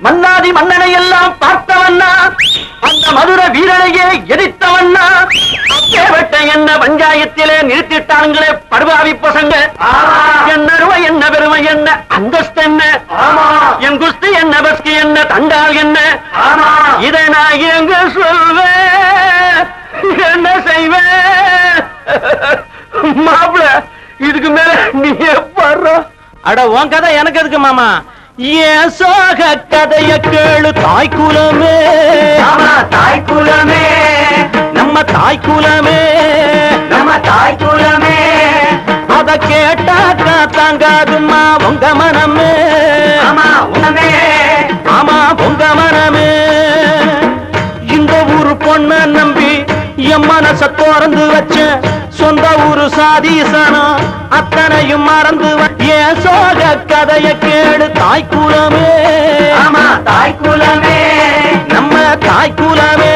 மன்னாதி மன்னனை எல்லாம் பார்த்தவண்ணா, அந்த மதுர வீரனையே எதிர்த்தவண்ணா, அப்பேவட்ட என்ன பஞ்சாயத்திலே நிறுத்திட்டாங்களே படுபாவி பசங்க. என்ன அருமை என்ன பெருமை என்ன அந்தஸ்து என்ன, என் குஸ்தி என்ன பஸ்கி என்ன தண்டால் என்ன, இதை நான் எங்க சொல்வேன், என்ன செய்வேன்? மாப்பிள இதுக்கு மேல நீ பாடுற. அட உன் கதை எனக்கு எதுக்கு மாமா? ஏன் சோக கதைய கேளு தாய்க்குலமே, தாய்க்குலமே, நம்ம தாய்க்குலமே, நம்ம தாய்க்குலமே. அத கேட்டாக்கா தாங்காதுமா உங்க மனமே, ஆமா உனமே, ஆமா உங்க மனமே. இந்த ஊரு பொண்ண நம்பி என் மனச திறந்து வச்ச சொந்த ஊரு சாதீசனம் அத்தனையும் மறந்து ஏன் சோக கதைய கேடு தாய்க்குலமே, ஆமா தாய்க்குலமே, நம்ம தாய்க்குலமே.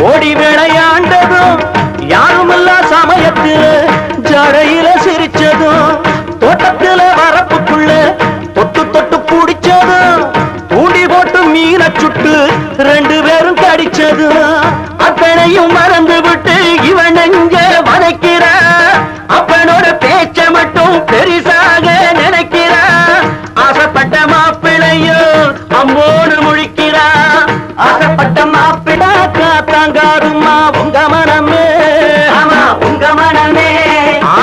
ஓடி விளையாண்டதும் யாருமல்ல சமயத்தில் ஜடையில சிரிச்சதும், தோட்டத்தில் வரப்புக்குள்ள தொட்டு தொட்டு பிடிச்சதும், தூண்டி போட்டு மீன சுட்டு 2 பேரும் கடிச்சதும், அத்தனையும் மறந்து விட்டு இவன் எங்க வதைக்கிற, அப்பனோட பேச்ச மட்டும் பெரிசாக நினைக்கிற, ஆசைப்பட்ட மாப்பிளையோ அம்மோடு முழிக்கிறா, ஆசைப்பட்ட மாப்பிடா தாங்காதுமா உங்க மனமே, ஆமா உங்க மனமே,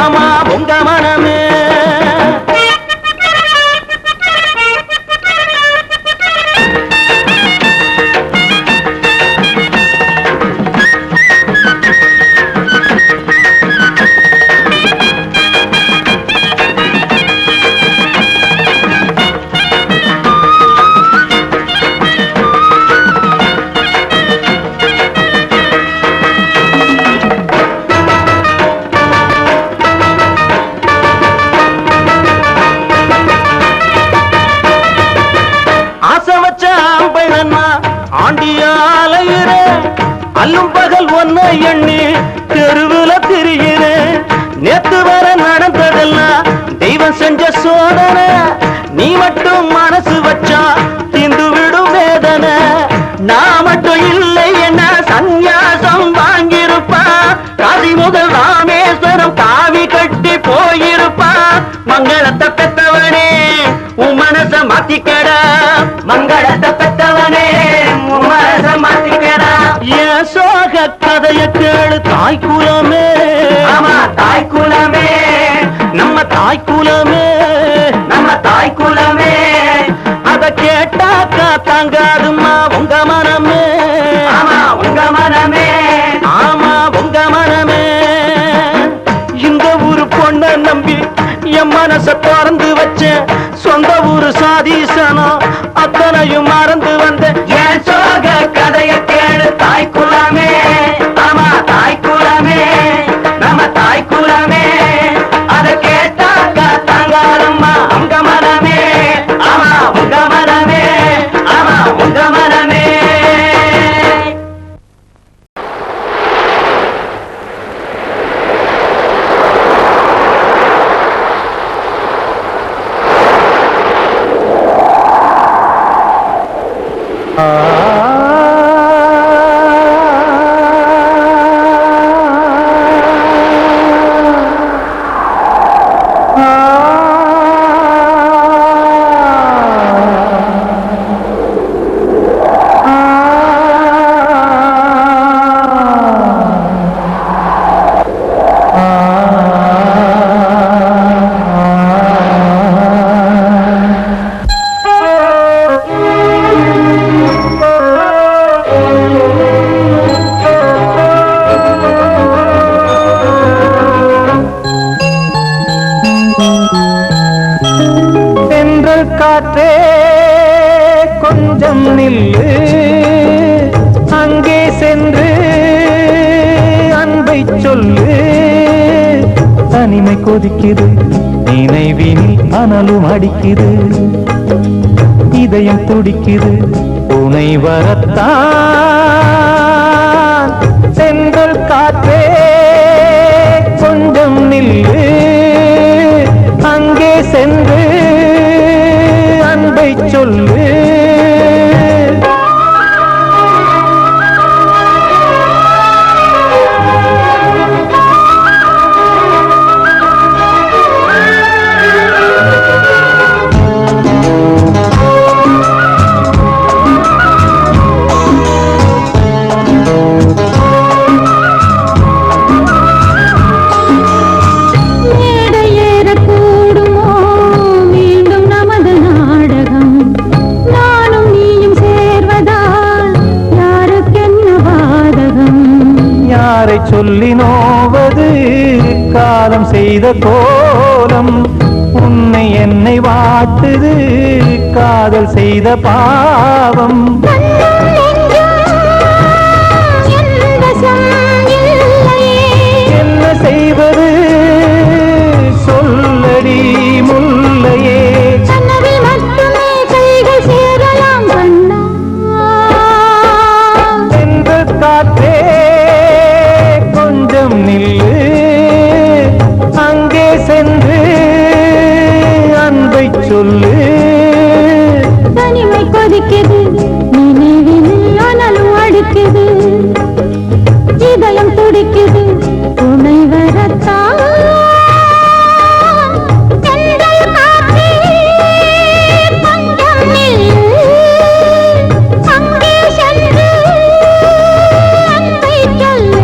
ஆமா உங்க மனமே. ஆண்டியாலையிற அல்லும் பகல் ஒன்ன எண்ணி தெருவுல திரிகிற, நேத்து வர நடந்ததெல்லாம் தெய்வம் செஞ்ச சோதனை, நீ மட்டும் மனசு வச்சா திந்து விடும் வேதனை, நான் மட்டும் இல்லை என்ன சந்நியாசம் வாங்கியிருப்பா, காசி முதல் ராமேஸ்வரம் காவி கட்டி போயிருப்பா, மங்களத்தை பெத்தவனே உன் மனச மாத்திக்கடா, மங்களத்தை பெத்தவனே உன் மனச மாத்திக்கடா. ஏன் சோக கதைய கேளு தாய்க்குலமே, ஆமா தாய்க்குலமே, நம்ம தாய்க்குலமே, நம்ம தாய்க்குலமே. அத கேட்டாக்கா தாங்காதுமா உங்க மனமே, ஆமா உங்க மனமே, ஆமா உங்க மனமே. இந்த ஊரு பொண்ண நம்பி என் மனச திறந்து வச்ச சொந்த ஊரு சாதீசனம் அத்தனையும் மறந்து வந்த ஏன் சோக கதைய கேளு தாய்க்குலமே, ஆமா தாய்க்குலமே, நம்ம தாய்க்குலமே. அத கேட்டாக்க தாங்காதம்மா உங்க மனமே, ஆமா உங்க மனமே, ஆமா உங்க மனமே. தென்றல் காற்றே கொஞ்சம் நில்லு அங்கே சென்று அன்பை சொல்லு தனிமை கொதிக்குது நினைவினில் அனலும் அடிக்குது இதயம் துடிக்குது துணை வரத்தான் தென்றல் காற்றே கொஞ்சம் நில்லு அங்கே சென்று அன்பை சொல்லு சொல்லி நோவது காலம் செய்த கோலம் உன்னை என்னை வாட்டுது காதல் செய்த பாவம் என்ன செய்வது சொல்லடி முல்லையே தென்றல் காற்றே கொஞ்சம் நில்லு அங்கே சென்று அன்பை சொல்லு தனிமை கொதிக்குது நினைவினில் அனலும் அடிக்குது இதயம் துடிக்குது துணை வரத்தான் தென்றல் காற்றே கொஞ்சம் நில்லு அங்கே சென்று அன்பை சொல்லு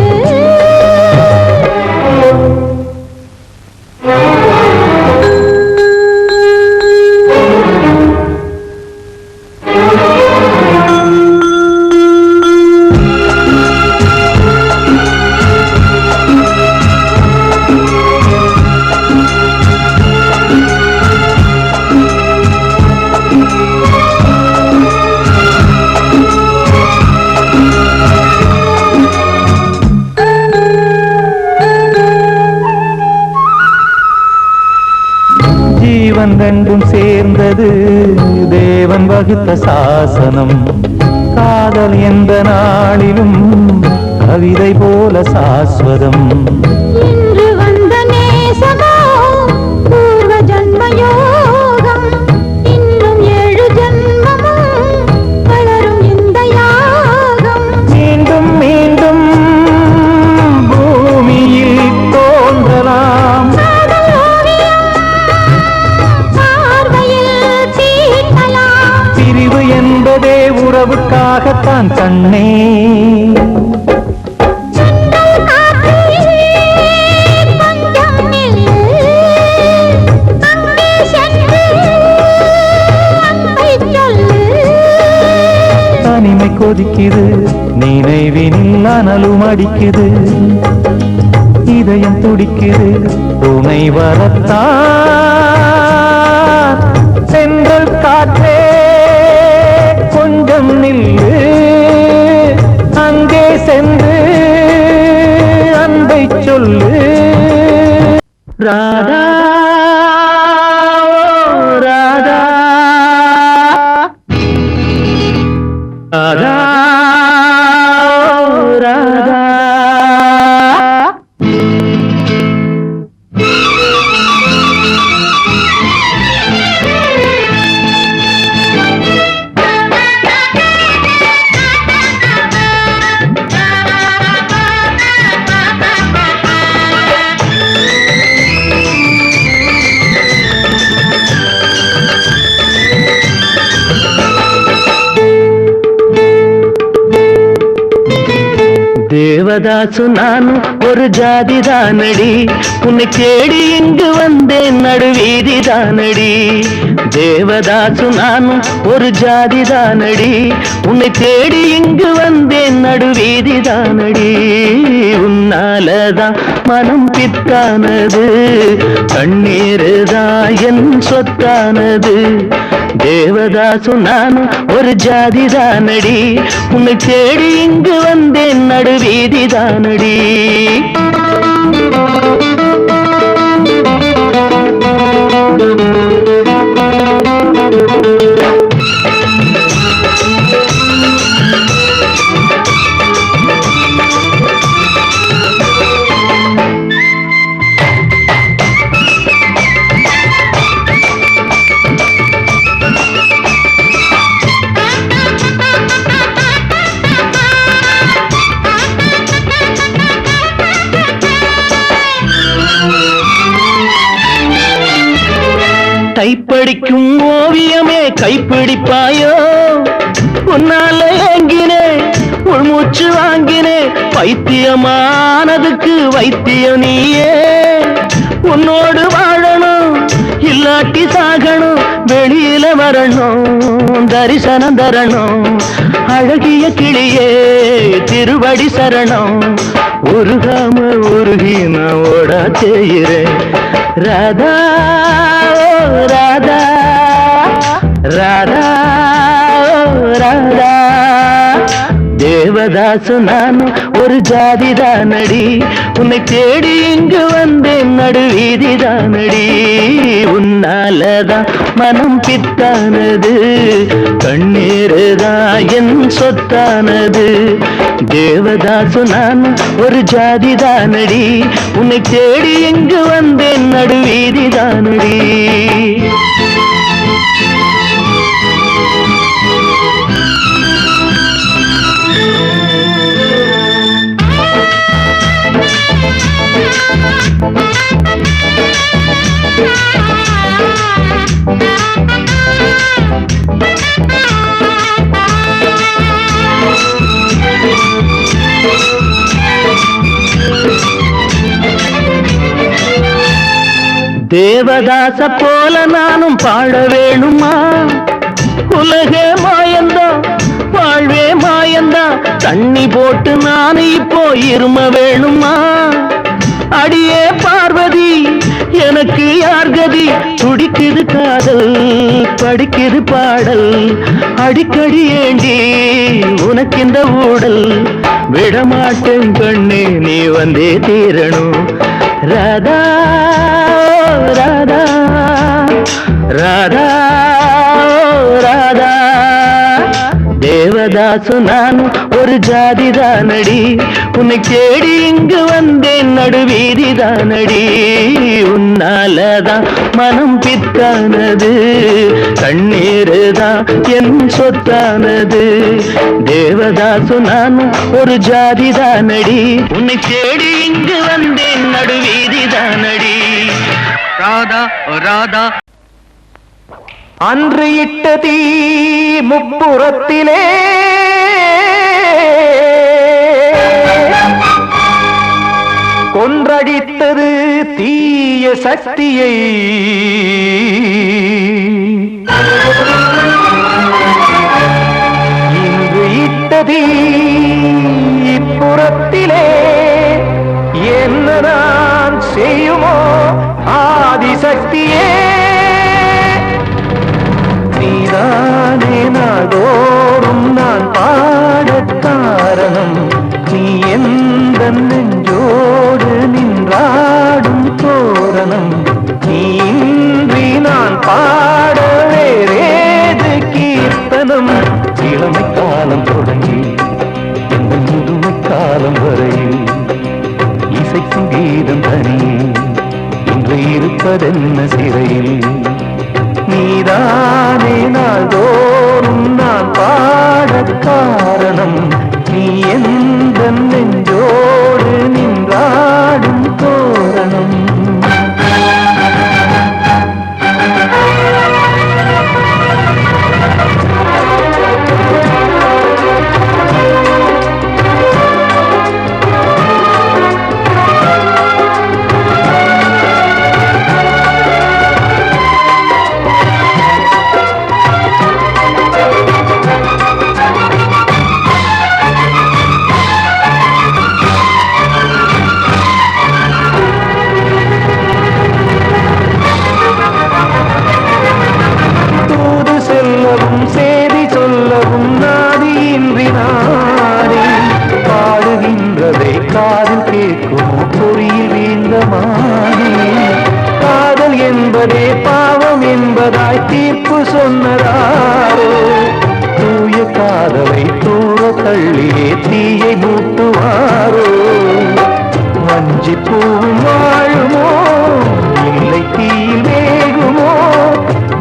ஜீவன் ரெண்டும் சேர்ந்தது தேவன் வகுத்த சாசனம் காதல் எந்த நாளிலும் கவிதை போல சாஸ்வதம் இன்று வந்த நேசமோ பூர்வ ஜன்மயோகம் இன்னும் 7 ஜன்மமும் வளரும் இந்த யாகம் மீண்டும் மீண்டும் பூமியில் தோன்றலாம் பிரிவு என்பதே உறவுக்காகத்தான் கண்ணே தனிமை கொதிக்குது நினைவினில் அனலும் அடிக்குது இதயம் துடிக்குது துணை வரத்தான் தென்றல் காற்றே கொஞ்சம் நில்லு அங்கே சென்று அன்பை சொல்லு ராதா ராதா ராதா ராதா தேவதாசு நானும் ஒரு ஜாதிதானடி உன்னை தேடி இங்கு வந்தேன் நடுவீதிதானடி தேவதாசு நானும் ஒரு ஜாதிதானடி உன்னை தேடி இங்கு வந்தேன் நடுவீதிதானடி உன்னாலதான் மனம் பித்தானது கண்ணீருதான் என் சொத்தானது தேவதாசு நானும் ஒரு ஜாதிதானடி, உன்னை தேடி இங்கு வந்தேன் நடுவீதிதானடி. கைப்படிக்கும் ஓவியமே கைப்பிடிப்பாயோ, உன்னால ஏங்கினே உள்மூச்சு வாங்கினே, பைத்தியமானதுக்கு வைத்தியம் நீயே. உன்னோடு வாழணும் இல்லாட்டி சாகணும், வெளியில வரணும் தரிசனம் தரணும். அழகிய கிளியே திருவடி சரணம், உருகாம உருகி நான் ஓடா செய்கிறேன். ராதா ராதா ராதா ராதா. தேவதாசு நானும் ஒரு ஜாதிதானடி, உன்னை தேடி இங்கு வந்தேன் நடுவீதிதானடி. உன்னாலதான் மனம் பித்தானது, கண்ணீருதான் என் சொத்தானது. தேவதாசு நானும் ஒரு ஜாதிதானடி, உன்னை தேடி இங்கு வந்தேன் நடுவீதிதானடி. தேவதாச போல நானும் பாட வேணுமா, உலகே மாயந்தான் வாழ்வே மாயந்தான். தண்ணி போட்டு நானு இப்போ இரும வேணுமா, அடியே பார்வதி எனக்கு யார் கதி. துடிக்குது காதல் படிக்குது பாடல், அடிக்கடி ஏண்டி உனக்கு இந்த ஊடல். விடமாட்டேன் கண்ணே நீ வந்தே தீரணும். ராதா ராதா ராதா ராதா. தேவதாசு நானும் ஒரு ஜாதிதானடி, உன்னை தேடி இங்கு வந்தேன் நடுவீதிதானடி. உன்னாலதான் மனம் பித்தானது, கண்ணீருதான் என் சொத்தானது. தேவதாசு நானும் ஒரு ஜாதிதானடி, உன்னை தேடி இங்கு வந்தேன் நடுவீதிதானடி. ராதா ராதா. அன்று இட்ட தீ முப்புறத்திலே, கொன்றடித்தது தீய சக்தியை. இன்று இட்ட தீ இப்புறத்திலே, என்ன நான் செய்யுமோ ஆதிசக்தியே. நீதானே நாள்தோறும் நான் பாடக் காரணம், நீ எந்த நெஞ்சோடு நின்றாடும் தோரணம். நீ இன்றி நான் பாட வேறேது கீர்த்தனம். இளமை காலம் தொடங்கி இந்த முதுமை காலம் வரையில் இசை சங்கீதம் தனியே இன்று இருப்பதென்ன சிறையில். நீதானே நாள்தோறும் நான் பாடக் காரணம், நீ எந்த நெஞ்சோடு நின்றாடும் தோரணம். சொன்னதாரோ தூய காதலை தூர தள்ளியே தீயை மூட்டுவாரோ வஞ்சி பூவும் வாழுமோ இல்லை தீயில் வேகுமோ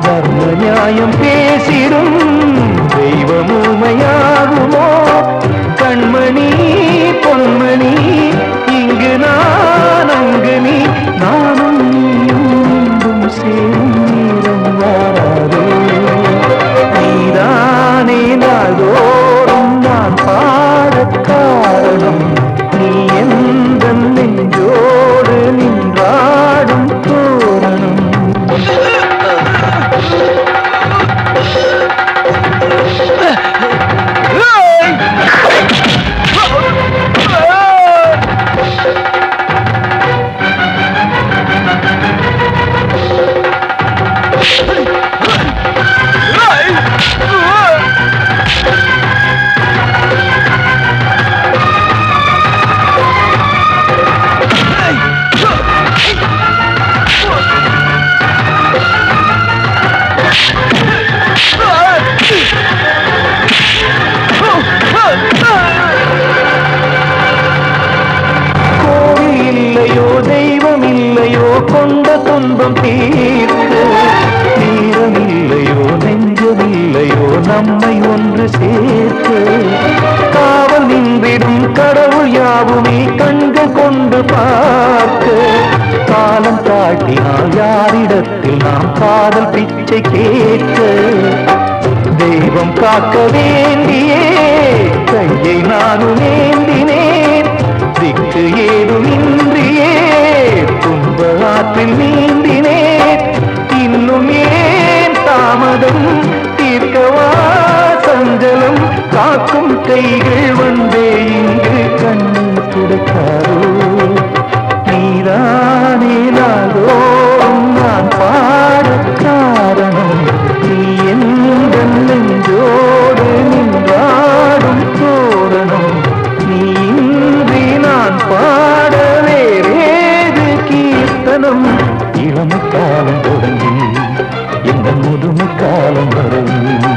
தர்ம நியாயம் பேசிடும் தெய்வம் ஊமையாகுமோ கண்மணி பொன்மணி இங்கு நான் அங்கு நீ நானும் நீயும் சேரும் நேரம் வாராதோ நீதானே நாள்தோறும் நான் பாடக் காரணம் நீ எந்த நெஞ்சோடு நின்றாடும் தோரணம் கொண்ட துன்பம் தீர்க்க நேரமில்லையோ நெஞ்சமில்லையோ நம்மை ஒன்று சேர்க்க காவல் நின்றிடும் கடவுள் யாவுமே கண்கள் கொண்டு பார்க்க காலம் காட்டினால் யாரிடத்தில் நாம் காதல் பிச்சை கேட்க தெய்வம் காக்க வேண்டியே கையை நானும் ஏந்தினேன் திக்கு ஏதுமின்றியே துன்ப ஆற்றில் நீந்தினேன் இன்னும் ஏன் தாமதம் தீர்க்கவா சஞ்சலம் காக்கும் கைகள் வந்தே இங்கு கண்ணீர் துடைக்காரோ நீதானே நாளோறும் நான் பாடக் காரணம் நீ எந்த நெஞ்சோடு நின்றாடும் தோரணம் நீ இன்றி நான் பாட வேறேது கீர்த்தனம் இளமை காலம் தொடங்கி எந்த முதுமை காலம் வரையில்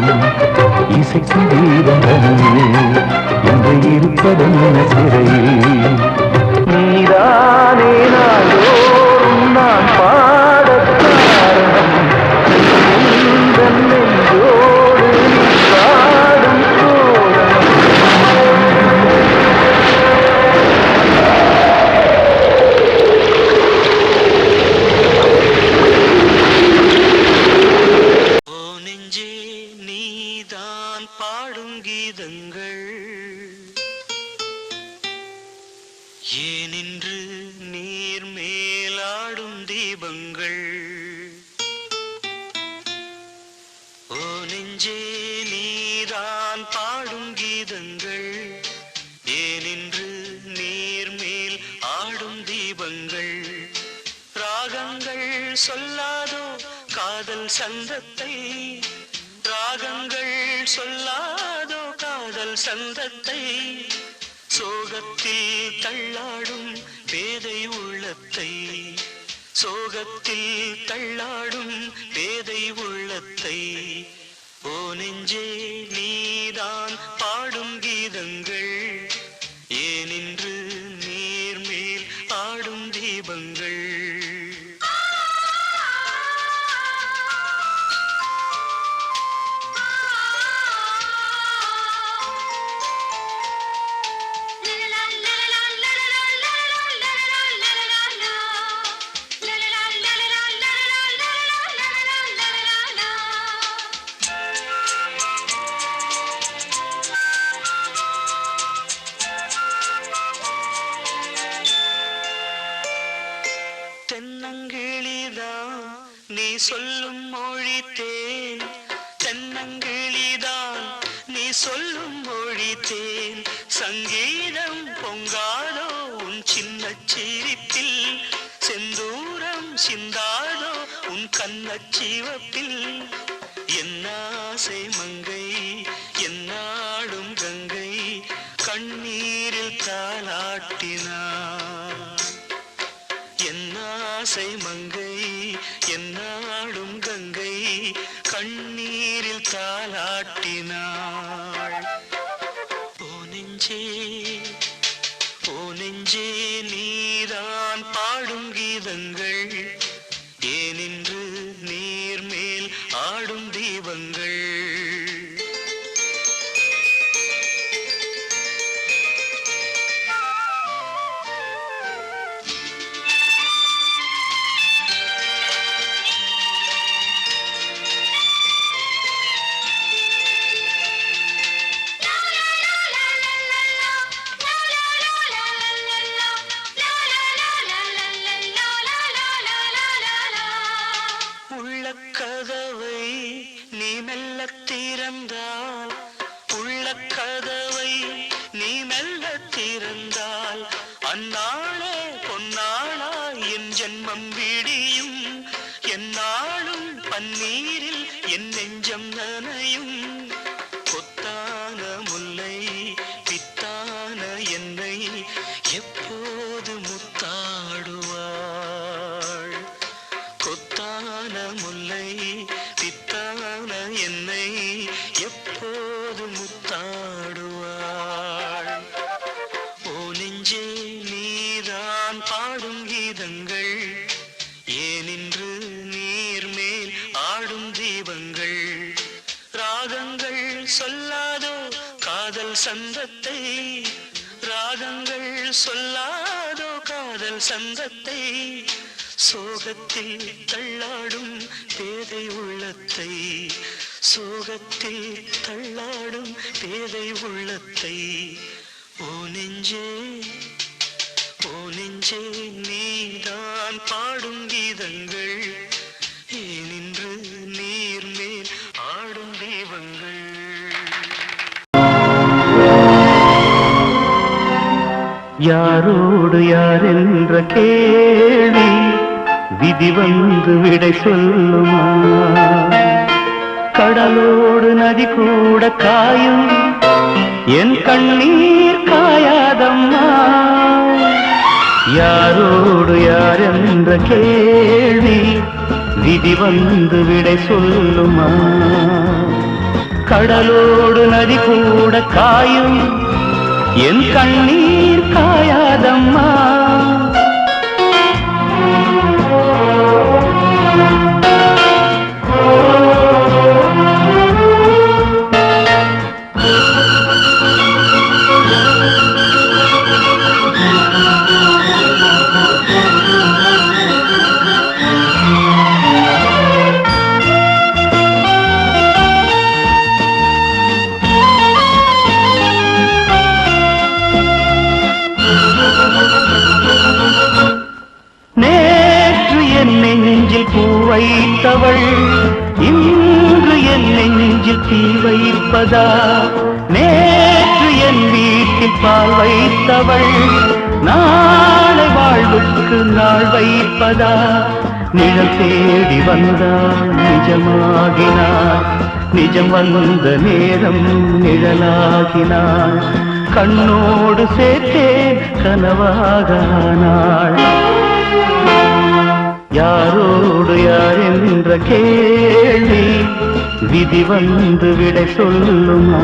இசைக்கும் தீபம் தனியே என்று இருப்பதென்ன சிறையில் நீதானே நாளோறும் நான் பாடக் காரணம் இந்த நெஞ்சோடு நின்றாடும் தோரணம் பாடும் கீதங்கள் ஏனின்று நீர் மேலாடும் தீபங்கள் ஓ நெஞ்சே நீதான் பாடும் கீதங்கள் ஏனின்று நீர் மேல் ஆடும் தீபங்கள் ராகங்கள் சொல்லாதோ காதல் சந்தத்தை ராகங்கள் சொல்லாதோ காதல் சந்தத்தை சோகத்தில் தள்ளாடும் பேதை உள்ளத்தை சோகத்தில் தள்ளாடும் பேதை உள்ளத்தை ஓ நெஞ்சே நீதான் பாடும் கீதங்கள் ஏனின்று நீர் மேல் ஆடும் தீபங்கள் தென்னங்கிளிதான் நீ சொல்லும் மொழி தேன் தென்னங்கிளிதான் நீ சொல்லும் மொழி தேன் சங்கீதம் பொங்காதோ உன் சின்ன சிரிப்பில் செந்தூரம் சிந்தாதோ உன் கண்ணச்சிவப்பில் என்னாசை மங்கை என்னாடும் கங்கை கண்ணீரில் தாலாட்டினார் என்னாசை மங்கை என்னாடும் கங்கை கண்ணீர் தாலாட்டினாள். ஓ நெஞ்சே ஓ நெஞ்சே நீதான் பாடும் கீதங்கள், ஏனின்று நீர் மேல் ஆடும் தீபங்கள். உள்ளக்கதவை நீ மெல்ல திறந்தால், உள்ளக்கதவை நீ மெல்ல திறந்தால், அந்நாளே பொன்னாளா என் ஜென்மம் விடியும். எந்நாளும் பன்னீரில் என் நெஞ்சம் நனையும். கொத்தான முல்லை பித்தான என்னை எப்போது முத்தாடுவாள். கொத்தான முல்லை பித்தான என்னை எப்போது முத்தாடுவாள். ஓ நெஞ்சே நீதான் பாடும் கீதங்கள், ஏனின்று நீர் மேல் ஆடும் தீபங்கள். ராகங்கள் சொல்லாதோ காதல் சந்தத்தை, ராகங்கள் சொல்லாதோ காதல் சந்தத்தை. சோகத்தில் தள்ளாடும் பேதை உள்ளத்தை, சோகத்தில் தள்ளாடும் பேதை உள்ளத்தை. ஓ நெஞ்சே ஓ நெஞ்சே நீதான் பாடும் கீதங்கள், ஏனின்று நீர் மேல் ஆடும் தீபங்கள். யாரோடு யார் என்ற கேள்வி விதி வந்து விடை சொல்லுமா? கடலோடு நதி கூட காயும், என் கண்ணீர் காயாதம்மா. யாரோடு யார் என்ற கேள்வி விதி வந்து விடை சொல்லுமா? கடலோடு நதி கூட காயும், என் கண்ணீர் காயாதம்மா. வைத்தவள் இன்று என் நெஞ்சில் தீ வைப்பதா? நேற்று என் வீட்டில் பால் வைத்தவள் நாளை வாழ்வுக்கு நாள் வைப்பதா? நிழல் தேடி வந்தாள் நிஜமாகினாள், நிஜம் வந்த நேரம் நிழலாகினாள். கண்ணோடு சேர்த்தேன் கனவாகானாள். யாரோடு யார் என்ற கேள்வி விதி வந்து விடை சொல்லுமா?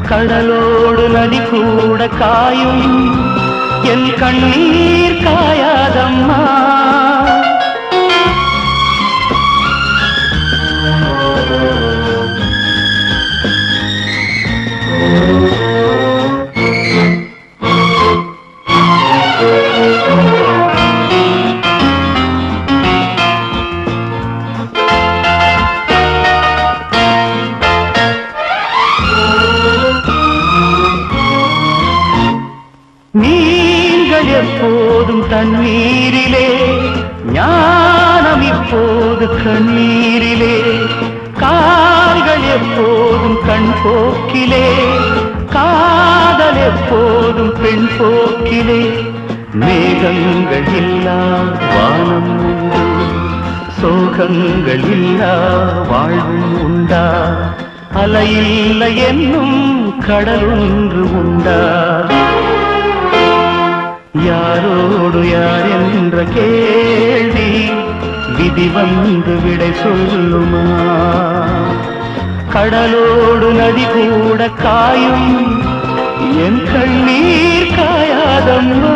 கடலோடு நதி கூட காயும், என் கண்ணீர் காயாதம்மா. நீங்கள் எப்போதும் தண்ணீரிலே, ஞானம் இப்போது கண்ணீரிலே. கால்கள் எப்போதும் கண் போக்கிலே, காதல் எப்போதும் பெண் போக்கிலே. மேகங்கள் இல்லா வானம் உண்டு, சோகங்கள் இல்லா வாழ்வும் உண்டா? அலையில்லை என்னும் கடல் ஒன்று உண்டா? யாரோடு யார் என்ற கேள்வி விதி வந்து விடை சொல்லுமா? கடலோடு நதி கூட காயும் என் கண்ணீர் காயாதம்மா.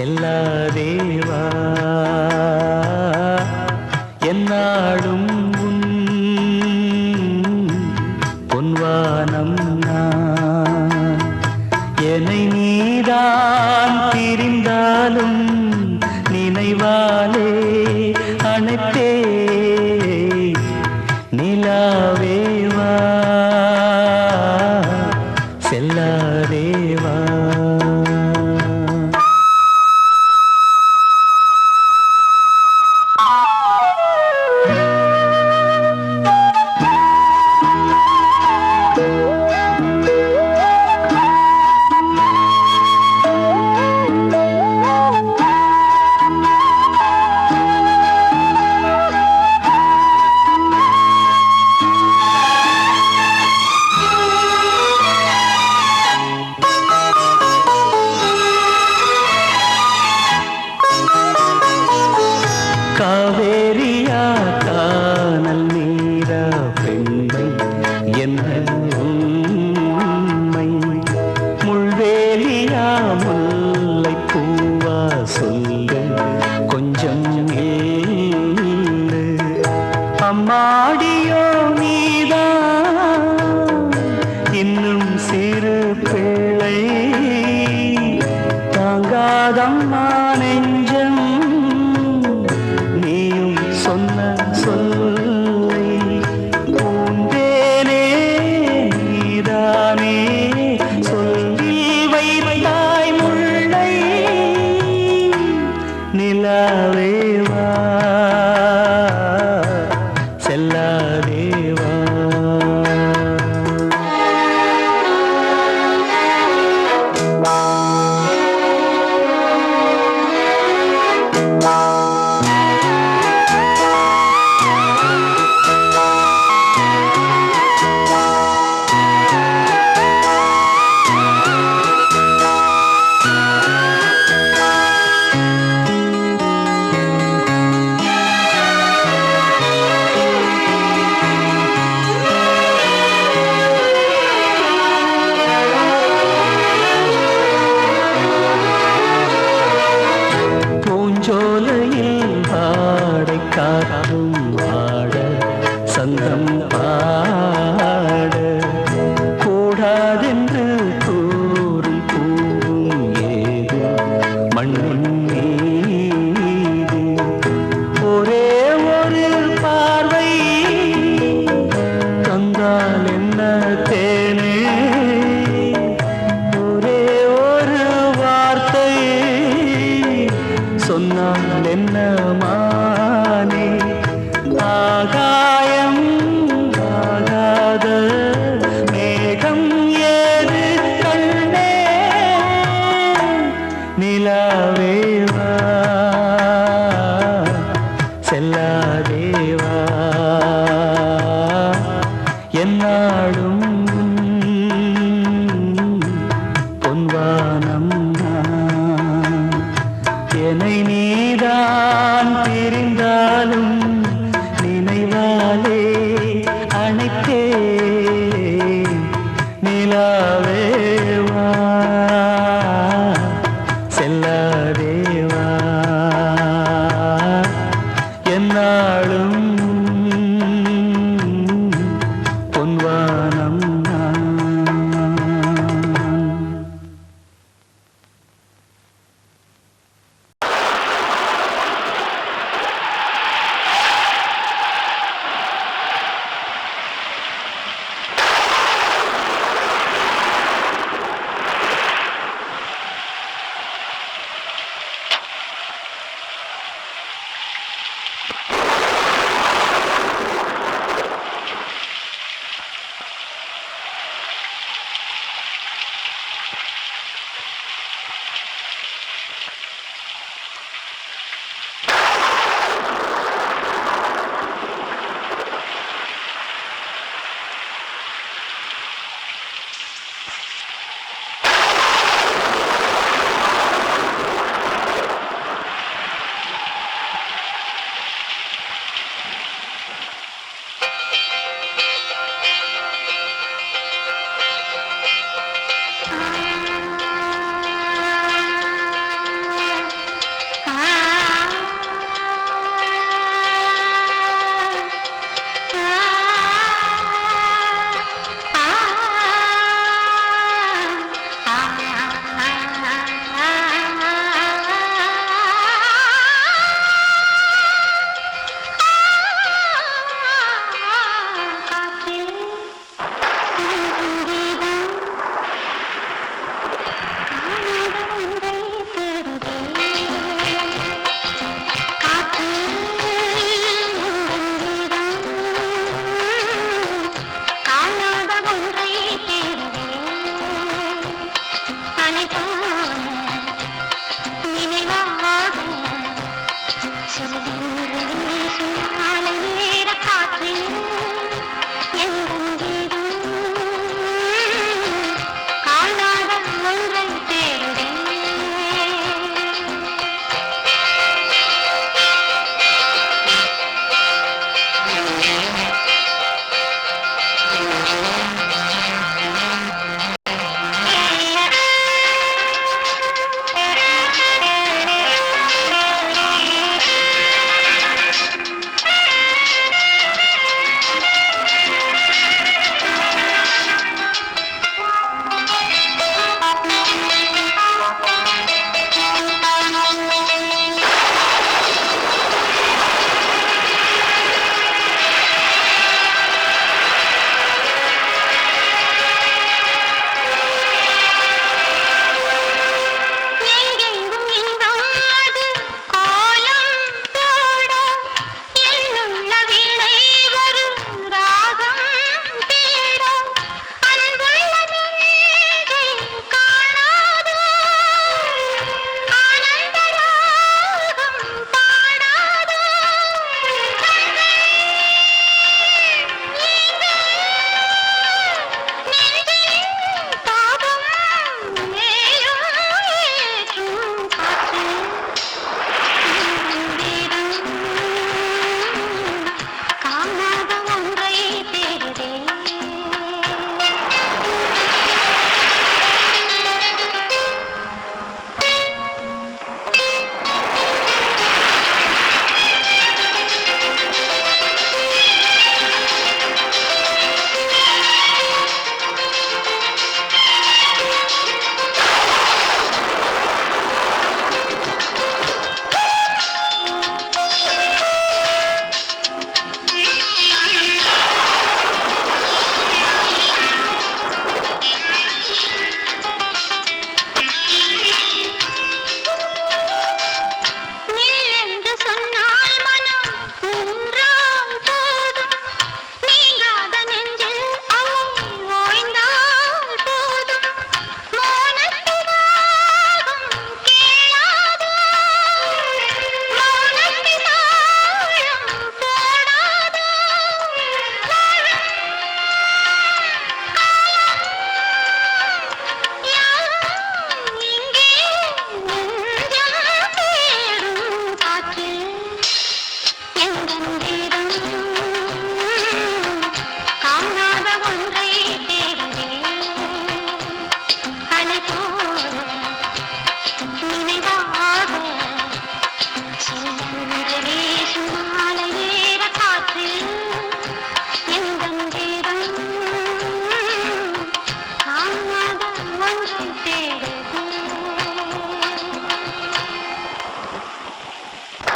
செல்லாதேவா என்னாடும் பொன்வானம் நான் என்னை நீதான் பிரிந்தாலும் நினைவாலே அணைத்தே நிலாவேவா செல்லாதேவா. காவேரியா கானல் நீரா பெண்மை என்ன உண்மை முள்வேலியா முல்லை பூவா சொல்லு கொஞ்சம் ஏழு அம்மாடியோ நீதான் இன்னும் சிறு பிள்ளை தாங்காதம்மா நெஞ்சம் நீயும் சொன்ன சொல்லை பூந்தேனே நீதானே சொல்லில் வைத்தாய் முல்லை நிலாவேவா செல்லாதேவா. பூஞ்சோலையில் பாடை காற்றும் ஆட சந்தம் பாட கூடாதென்று கூறும் பூவும் ஏது மண்ணின் மீது ஒரே ஒரு பார்வை தந்தால் என்ன தேனே ஒரே ஒரு வார்த்தை சொன்னால் என்ன மானே ஆகாயம் ஆகாத மேகம் ஏது கண்ணே நிலாவேவா செல்லாதேவா என்னாடும் பொன்வானம் நான் என்னை நீதான் பிரிந்தாலும் நினைவாலே அணைத்தே நிலாவேவா செல்லாதேவா என்னாலும் பொன்வானம்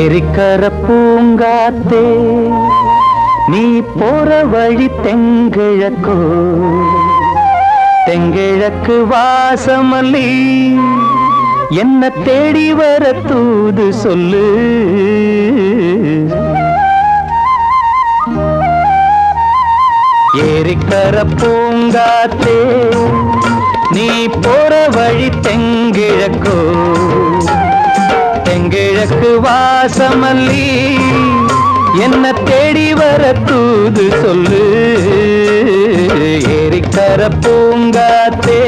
எரிக்கர பூங்காத்தே நீ போற வழி தெங்கிழக்கோ தெங்கிழக்கு வாசமல்லி என்ன தேடி வர தூது சொல்லு ஏரிக்கர பூங்காத்தே நீ போற வழி தெங்கிழக்கோ தெங்கிழக்கு வாசமல்லி என்ன தேடி வர தூது சொல்லு ஏரிக்கர பூங்காத்தே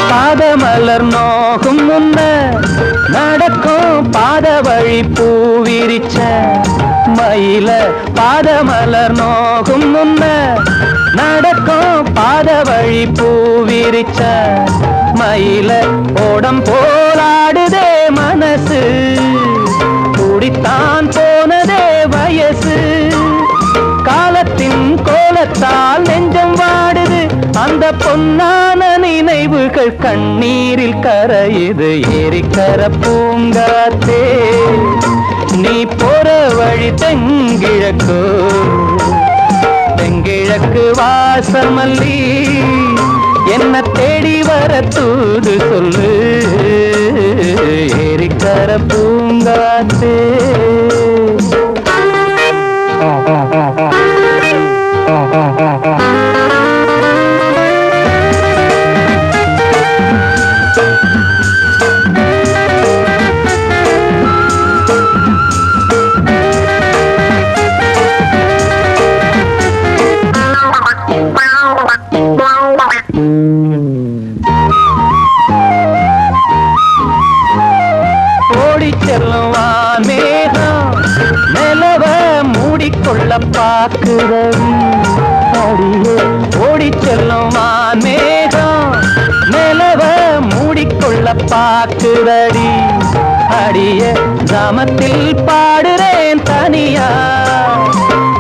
பாதமலர் நோகும் முன்ன நடக்கும் பாத வழி பூவிரிச்ச மயில பாதமலர் நோகும் முன்ன நடக்கும் பாத வழி பூவிரிச்ச மயில ஓடம் போராடுதே மனசு குடித்தான் போனதே வயசு காலத்தின் கோலத்தால் நெஞ்சம் வாடுது அந்த பொன்னான நினைவுகள் கண்ணீரில் கரையுது ஏரிக்கர பூங்காத்தே நீ போற வழி தெங்கிழக்கு தெங்கிழக்கு வாசமல்லி என்ன தேடி வர தூது சொல்லு ஏரிக்கர பூங்காத்தே பாக்குறவி அடியே ஓடி செல்லும் மேகம் நிலவ மூடிக்கொள்ள பாக்குறடி அடிய கிராமத்தில் பாடுறேன் தனியா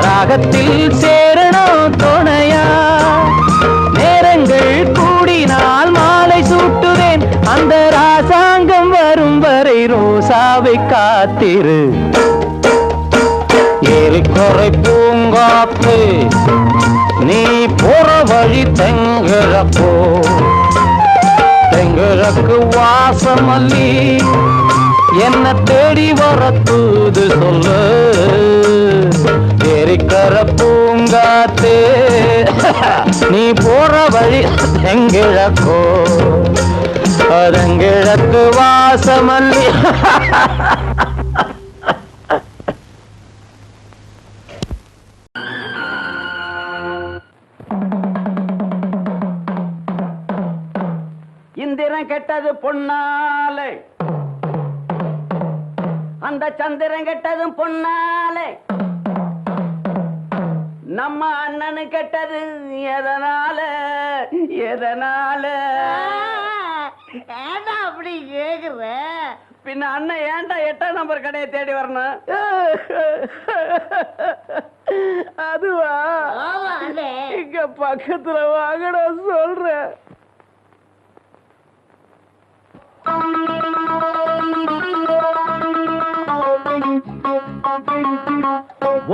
ராகத்தில் சேரணும் துணையா நேரங்கள் கூடினால் மாலை சூட்டுவேன் அந்த ராசாங்கம் வரும் வரை ரோசாவை காத்திரு ஏரிக்கரை பூங்காத்து நீ போற வழி தெங்கிழப்போ தெங்கிழக்கு வாசமல்லி என்ன தேடி வர தூது சொல்லு ஏரிக்கரை பூங்காத்து நீ போற வழி தெங்கிழக்கோ தெங்கிழக்கு வாசமல்லி இந்திரன் கெட்டது பொன்னாலே அந்த சந்திரன் கெட்டதும் பொன்னாலே நம்ம அண்ணனு கெட்டது எதனால எதனால ஏண்டா அப்படி கேக்குற? பின்ன அண்ணன் ஏன்டா 8ஆம் நம்பர் கடையை தேடி வரணும்? அதுவா இங்க பக்கத்துல வாங்கடா சொல்றேன்.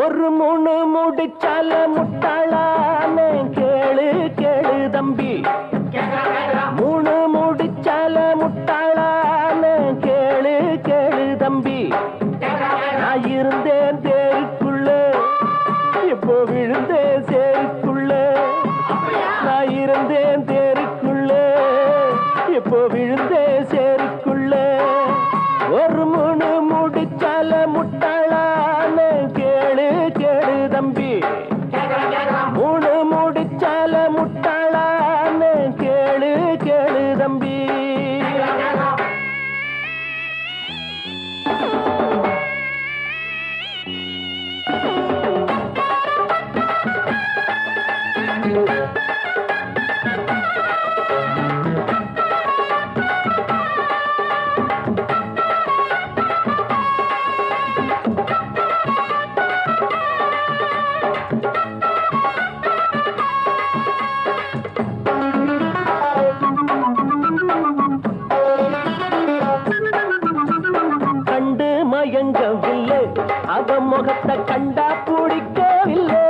ஒரு முணு முடிச்சால முட்டாளான கேளு கேளு தம்பி மூணு முடிச்சால முட்டாளான கேளு கேளு தம்பி நான் இருந்தேன் தேருக்குள்ள இப்போ விழுந்தேன் சேருக்குள்ள நான் இருந்தேன் தேருக்குள்ள இப்போ விழுந்தேன் சேருக்குள்ள ஒரு முணு முடிச்சால முட்டாளான கேளு கேளு தம்பி மூணு முடிச்சால முட்டாளான கேளு கேளு தம்பி முகத்தை கண்டா பிடிக்கவில்லை,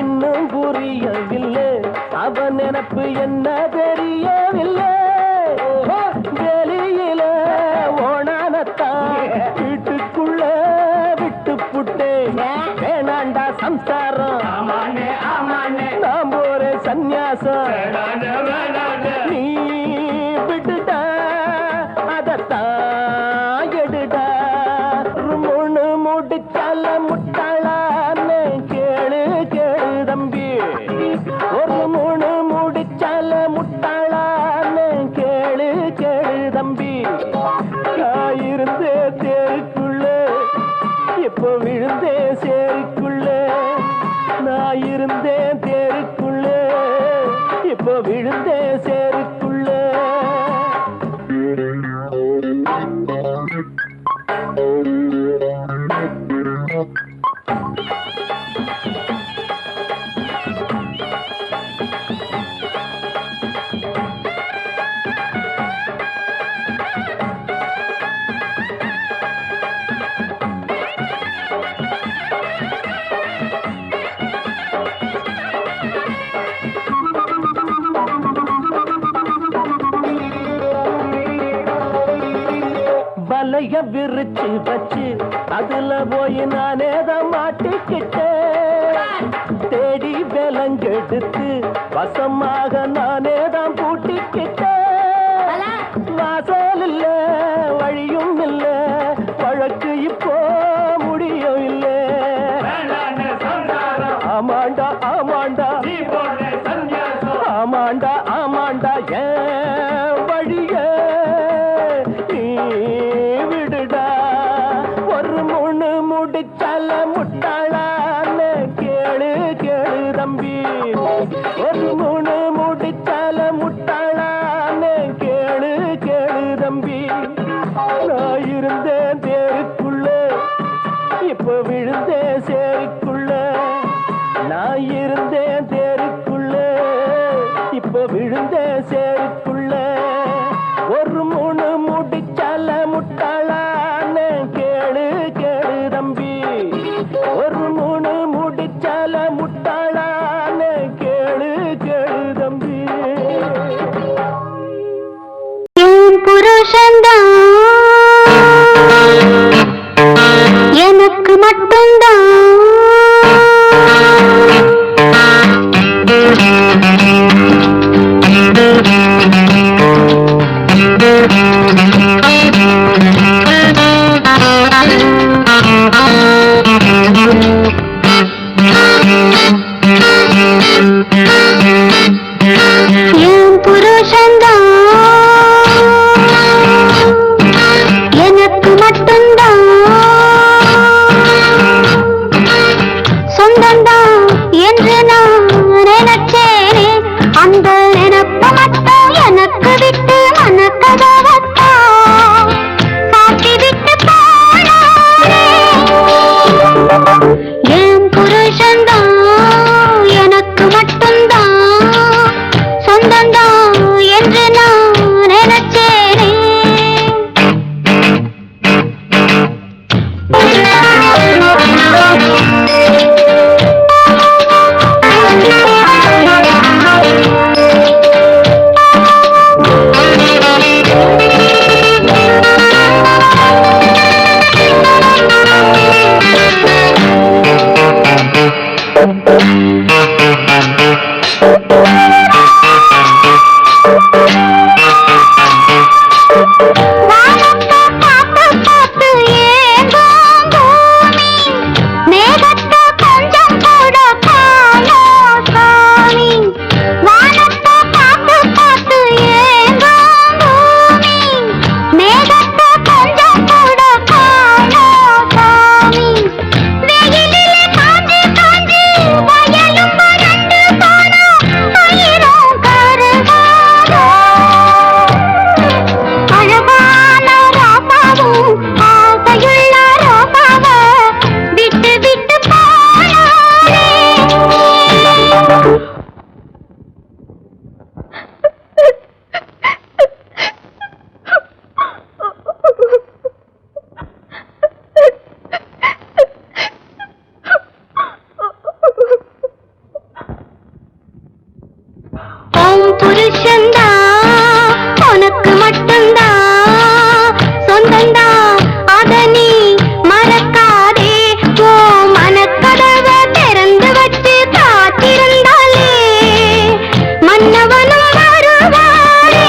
இன்னும் புரியவில்லை, அவன் நினப்பு என்ன தெரியவில்லை. வெளியில ஓணானத்தான் வீட்டுக்குள்ள விட்டு புட்டே, வேணாண்டா சம்சாரம், நாம் ஒரு சந்நியாசம், நீ விட்டுடா அதத்தான் எடுடா. முணு முடிச்சால முட்டாளான்னு கேளு கேளு தம்பி, ஒரு முணு முடிச்சால முட்டாளான்னு கேளு கேளு தம்பி. இருந்தே தேருக்குள்ள இப்போ விழுந்தே சேருக்குள்ள, நான் இருந்தேன் தேருக்குள்ள இப்போ விழுந்தே சேருக்குள்ள. வலைய விரிச்சு வச்சு அதுல போய் நானேதான் மாட்டிக்கிட்டேன், தேடி விலங்கெடுத்து வசமாக நானேதான் பூட்டிக்கிட்டேன். வாசல் இல்ல வழியும் இல்ல, வழக்கு இப்போ முடியும் இல்ல. ஆமாண்டா ஆமாண்டா ஆமாண்டா ஆமாண்டா ஏன் வழிய நீ விடுடா. ஒரு முணு முடிச்சால முட்டாளான்னு கேளு கேளு தம்பி, ஒரு முணு முடிச்சால முட்டாளான்னு கேளு கேளு தம்பி. நான் இருந்தேன் தேருக்குள்ள இப்போ விழுந்தேன் சேருக்குள்ள, நான் இருந்தேன் தேருக்குள்ள இப்போ விழுந்தேன் சேருக்குள்ள. ஒரு முணு முடிச்சால முட்டாளான்னு கேளு கேளு தம்பி, ஒரு முணு முடிச்சால முட்டாளான்னு கேளு கேளு தம்பி. என் புருஷன்தான் எனக்கு மட்டும்தான், என் புருஷன்தான் எனக்கு மட்டும்தான், சொந்தந்தான் என்று நான் நினைச்சேனே, அந்த நினப்பு மட்டும் எனக்கு விட்டு மனக்கதவத்தான் சாத்தி விட்டு போனானே. என் புருஷன்தான் எனக்கு மட்டும்தான், சொந்தந்தான் என்று நான் நினைச்சேனே. உன் புருஷன்தான் உனக்கு மட்டும்தான் சொந்தந்தான், அத நீ மறக்காதே. ஓ மனக்கதவை திறந்து வச்சு காத்திருந்தாலே மன்னவனும் வருவாரே.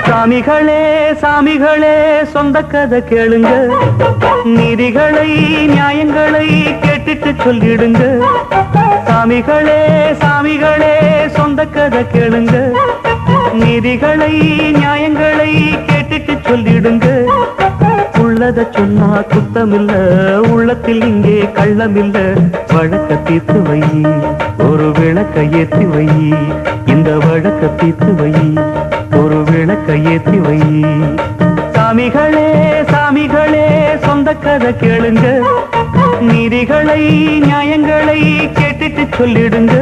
சாமிகளே சாமிகளே சொந்த கதை கேளுங்க, நீதிகளை நியாயங்களை கேட்டுட்டு சொல்லிடுங்க. சாமிகளே சாமிகளே சொந்த கதை கேளுங்க, நீதிகளை நியாயங்களை கேட்டுட்டு சொல்லிடுங்க. உள்ளத சொன்னா குத்தமில்ல, உள்ளத்தில் இங்கே கள்ளமில்ல. வழக்க தீர்த்து வை, ஒரு விளக்க ஏற்றி வை. இந்த வழக்க தீர்த்து வை, ஒரு விளக்க ஏற்றி வை. சாமிகளே சாமிகளே சொந்த கதை கேளுங்க, நீதிகளை நியாயங்களை கேட்டுட்டு சொல்லிடுங்க.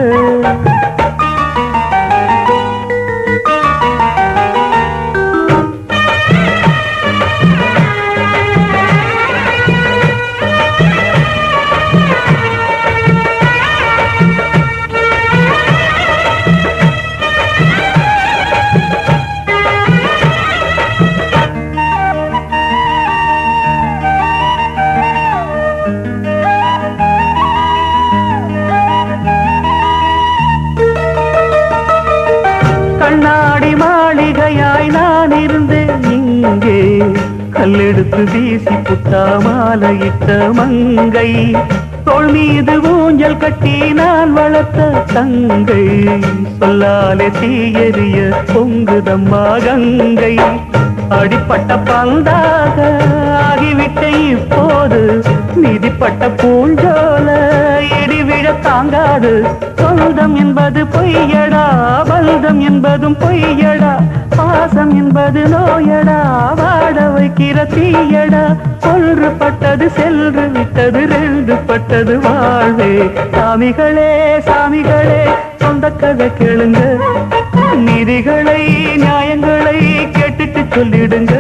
கண்ணாடி மாளிகையாய் நான் இருந்தேன் இங்கே, கல்லெடுத்து வீசி புட்டா மாலையிட்ட மங்கை. தோள் மீது ஊஞ்சல் கட்டி நான் வளர்த்த தங்கை, சொல்லாலே தீயெறிய பொங்குதம்மா கங்கை. அடிப்பட்ட பந்தாக ஆகிவிட்ட இப்போது, மிதிப்பட்ட பூஞ்சோல இடிவிழ தாங்காது. சொந்தம் என்பது பொய்யடா, பந்தம் என்பதும் பொய்யடா. பாசம் என்பது நோயடா, வாட வைக்கிற தீயடா. ஒன்று பட்டது சென்று விட்டது, ரெண்டு பட்டது வாழ்வே. சாமிகளே சாமிகளே சொந்த கதை கேளுங்க, நீதிகளை நியாயங்களை கேட்டுட்டு சொல்லிடுங்க.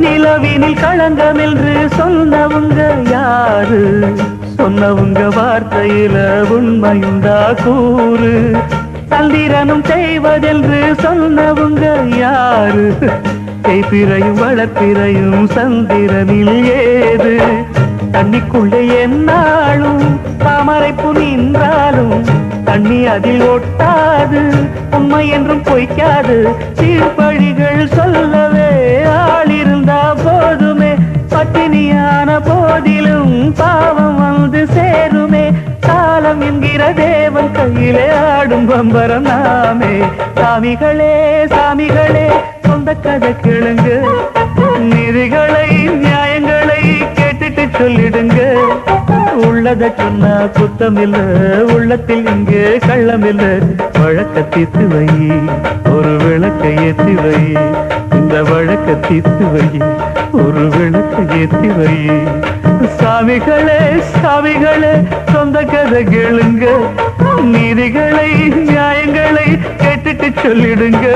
நிலவினில் களங்கம் என்று சொன்னவங்க யாரு? சொன்னவங்க வார்த்தையில உண்மையுண்டா கூறு? சந்திரனும் செய்வதென்று சொன்னவங்க யாரு? செய்பிறையும் வளர்ப்பிறையும் சந்திரனில் ஏது? தண்ணிக்குள்ளே என்னாலும் தாமரைப்பு நின்றாலும் தண்ணி அதில் ஒட்டாது, உண்மை என்றும் பொய்க்காது. சீர்பழிகள் சொல்லவே ஆள் இருந்தா போதுமே, பட்டினியான போதிலும் பாவம் வந்து சேருமே. காலம் என்கிற தேவன் கையிலே ஆடும் பம்பரம் நாமே. சாமிகளே சாமிகளே சொந்த கதை கேளுங்க, நீதிகளை நியாயங்களை கேட்டுட்டு சொல்லிடுங்க. உள்ளத சொன்னா குத்தம் இல்ல, உள்ளத்தில் இங்கே கள்ளம் இல்ல. வழக்க தீர்த்து வை, ஒரு விளக்கை ஏற்றி வை. இந்த வழக்க தீர்த்து வை, ஒரு விளக்கை ஏற்றி வை. சாமிகளே சாமிகளே சொந்த கதை கேளுங்க, நீதிகளை நியாயங்களை கேட்டுட்டு சொல்லிடுங்க.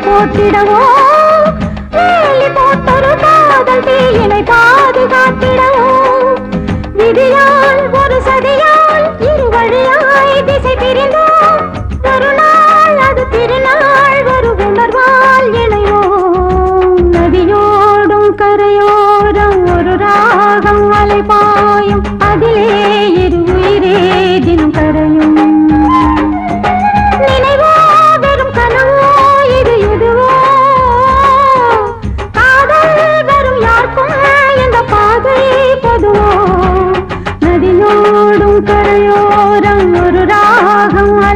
போற்றிடவோ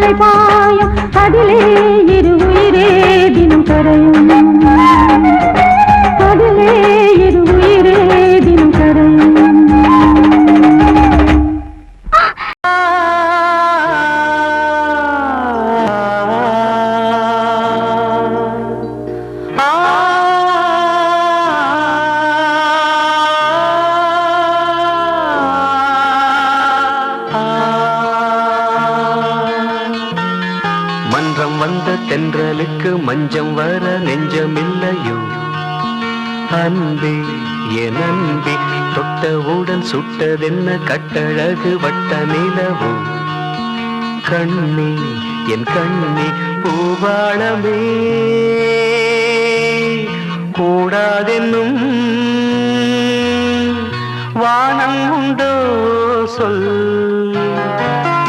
மழை பாயும் அதிலே இரு உயிரே தினம் கரையும் அதிலே இரு உயிரே தினம் கரையும் மன்றம் வந்த தென்றலுக்கு மஞ்சம் வர நெஞ்சமில்லையோ அன்பே என் அன்பே தொட்டவுடன் சுட்டதென்ன கட்டழகு வட்ட நிலவோ கண்ணே என் கண்ணே பூவாளமே கூடாதென்னும் வானம் உண்டோ சொல்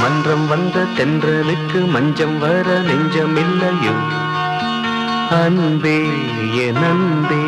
மன்றம் வந்த தென்றலுக்கு மஞ்சம் வர நெஞ்சமில்லையோ அன்பே என் அன்பே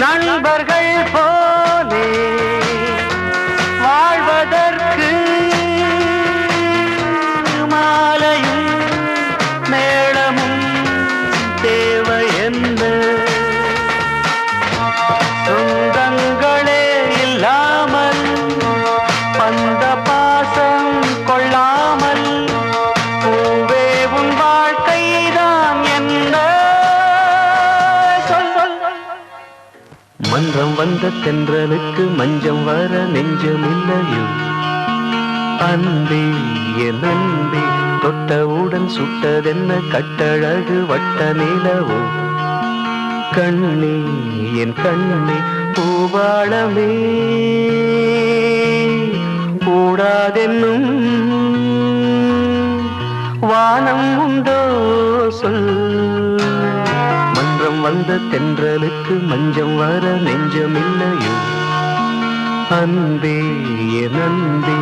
நண்பர்கள் போலே வாழ்வதற்கு மாலையும் மேளமும் தேவை என்ன சொந்தங்களே இல்லாமல் பந்த பாசம் கொள்ளாமல் பூவே உன் வாழ்க்கைதான் என்ன மன்றம் வந்த தென்றலுக்கு மஞ்சம் வர நெஞ்சமில்லையோ அன்பே என் அன்பே தொட்டவுடன் சுட்டதென்ன கட்டழகு வட்ட நிலவோ கண்ணே என் கண்ணே பூவாளமே கூடாதென்னும் வானம் உண்டோ சொல் மன்றம் வந்த தென்றலுக்கு மஞ்சம் வர நெஞ்சமில்லையோ அன்பே என் அன்பே